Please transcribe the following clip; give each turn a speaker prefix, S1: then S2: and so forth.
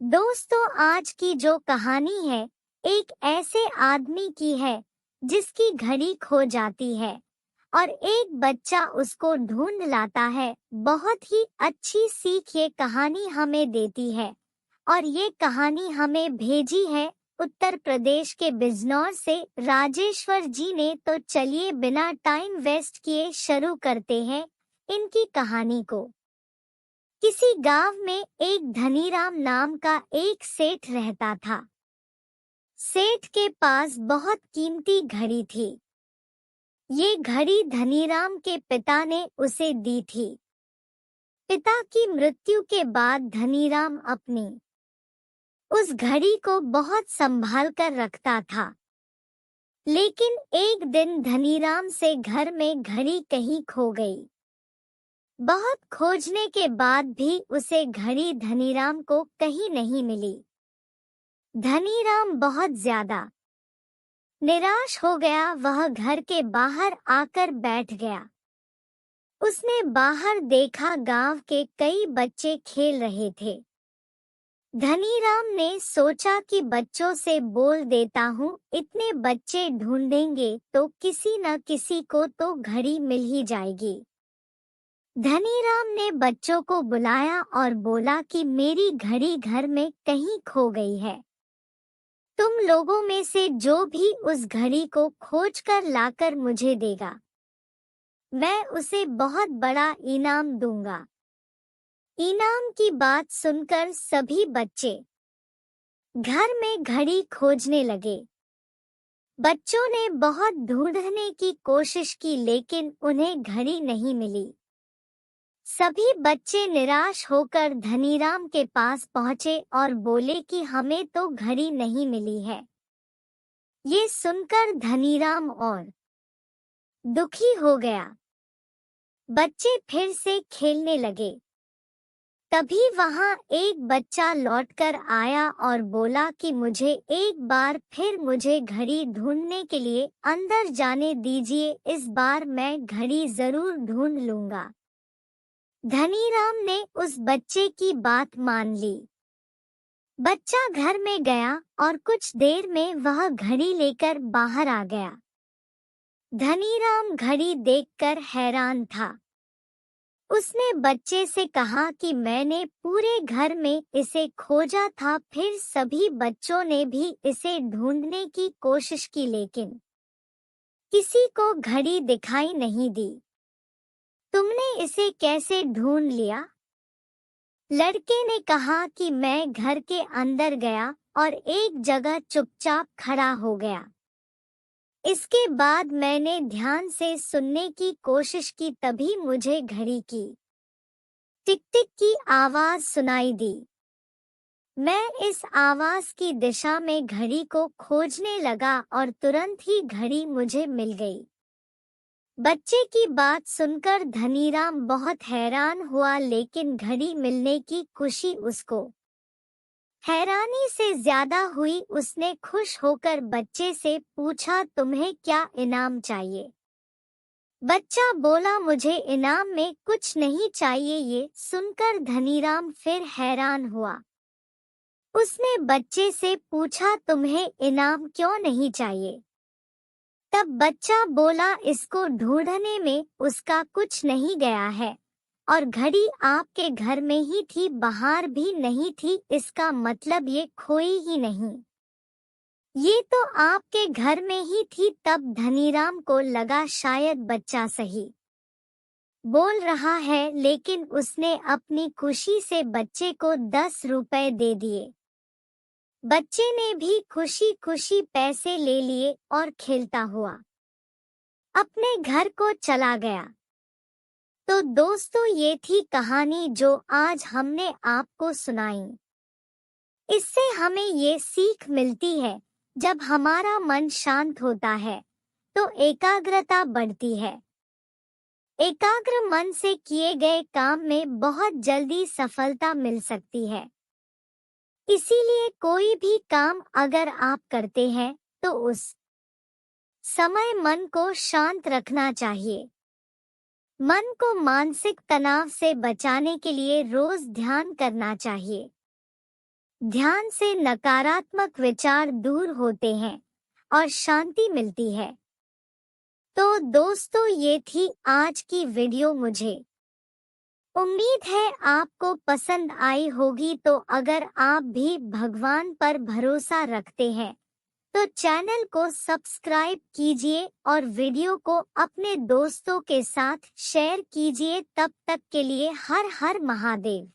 S1: दोस्तों, आज की जो कहानी है एक ऐसे आदमी की है जिसकी घड़ी खो जाती है और एक बच्चा उसको ढूंढ लाता है। बहुत ही अच्छी सीख ये कहानी हमें देती है और ये कहानी हमें भेजी है उत्तर प्रदेश के बिजनौर से राजेश्वर जी ने। तो चलिए बिना टाइम वेस्ट किए शुरू करते हैं इनकी कहानी को। किसी गांव में एक धनीराम नाम का एक सेठ रहता था। सेठ के पास बहुत कीमती घड़ी थी। ये घड़ी धनीराम के पिता ने उसे दी थी। पिता की मृत्यु के बाद धनीराम अपनी उस घड़ी को बहुत संभाल कर रखता था। लेकिन एक दिन धनीराम से घर में घड़ी कहीं खो गई। बहुत खोजने के बाद भी उसे घड़ी धनीराम को कहीं नहीं मिली। धनीराम बहुत ज्यादा निराश हो गया। वह घर के बाहर आकर बैठ गया। उसने बाहर देखा, गांव के कई बच्चे खेल रहे थे। धनीराम ने सोचा कि बच्चों से बोल देता हूँ, इतने बच्चे ढूंढेंगे तो किसी न किसी को तो घड़ी मिल ही जाएगी। धनीराम ने बच्चों को बुलाया और बोला कि मेरी घड़ी घर में कहीं खो गई है। तुम लोगों में से जो भी उस घड़ी को खोजकर लाकर मुझे देगा, मैं उसे बहुत बड़ा इनाम दूंगा। इनाम की बात सुनकर सभी बच्चे घर में घड़ी खोजने लगे। बच्चों ने बहुत ढूंढने की कोशिश की लेकिन उन्हें घड़ी नहीं मिली। सभी बच्चे निराश होकर धनीराम के पास पहुंचे और बोले कि हमें तो घड़ी नहीं मिली है। ये सुनकर धनीराम और दुखी हो गया। बच्चे फिर से खेलने लगे। तभी वहां एक बच्चा लौटकर आया और बोला कि मुझे एक बार फिर मुझे घड़ी ढूंढने के लिए अंदर जाने दीजिए, इस बार मैं घड़ी जरूर ढूंढ लूंगा। धनीराम ने उस बच्चे की बात मान ली। बच्चा घर में गया और कुछ देर में वह घड़ी लेकर बाहर आ गया। धनीराम घड़ी देखकर हैरान था। उसने बच्चे से कहा कि मैंने पूरे घर में इसे खोजा था, फिर सभी बच्चों ने भी इसे ढूंढने की कोशिश की लेकिन किसी को घड़ी दिखाई नहीं दी। तुमने इसे कैसे ढूंढ लिया? लड़के ने कहा कि मैं घर के अंदर गया और एक जगह चुपचाप खड़ा हो गया। इसके बाद मैंने ध्यान से सुनने की कोशिश की, तभी मुझे घड़ी की टिक टिक की आवाज सुनाई दी। मैं इस आवाज की दिशा में घड़ी को खोजने लगा और तुरंत ही घड़ी मुझे मिल गई। बच्चे की बात सुनकर धनीराम बहुत हैरान हुआ, लेकिन घड़ी मिलने की खुशी उसको हैरानी से ज्यादा हुई। उसने खुश होकर बच्चे से पूछा, तुम्हें क्या इनाम चाहिए? बच्चा बोला, मुझे इनाम में कुछ नहीं चाहिए। ये सुनकर धनीराम फिर हैरान हुआ। उसने बच्चे से पूछा, तुम्हें इनाम क्यों नहीं चाहिए? तब बच्चा बोला, इसको ढूंढने में उसका कुछ नहीं गया है और घड़ी आपके घर में ही थी, बाहर भी नहीं थी, इसका मतलब ये खोई ही नहीं, ये तो आपके घर में ही थी। तब धनीराम को लगा शायद बच्चा सही बोल रहा है, लेकिन उसने अपनी खुशी से बच्चे को 10 रुपए दे दिए। बच्चे ने भी खुशी खुशी पैसे ले लिए और खेलता हुआ अपने घर को चला गया। तो दोस्तों, ये थी कहानी जो आज हमने आपको सुनाई। इससे हमें ये सीख मिलती है, जब हमारा मन शांत होता है तो एकाग्रता बढ़ती है। एकाग्र मन से किए गए काम में बहुत जल्दी सफलता मिल सकती है। इसीलिए कोई भी काम अगर आप करते हैं तो उस समय मन को शांत रखना चाहिए। मन को मानसिक तनाव से बचाने के लिए रोज ध्यान करना चाहिए। ध्यान से नकारात्मक विचार दूर होते हैं और शांति मिलती है। तो दोस्तों, ये थी आज की वीडियो। मुझे उम्मीद है आपको पसंद आई होगी। तो अगर आप भी भगवान पर भरोसा रखते हैं तो चैनल को सब्सक्राइब कीजिए और वीडियो को अपने दोस्तों के साथ शेयर कीजिए। तब तक के लिए हर हर महादेव।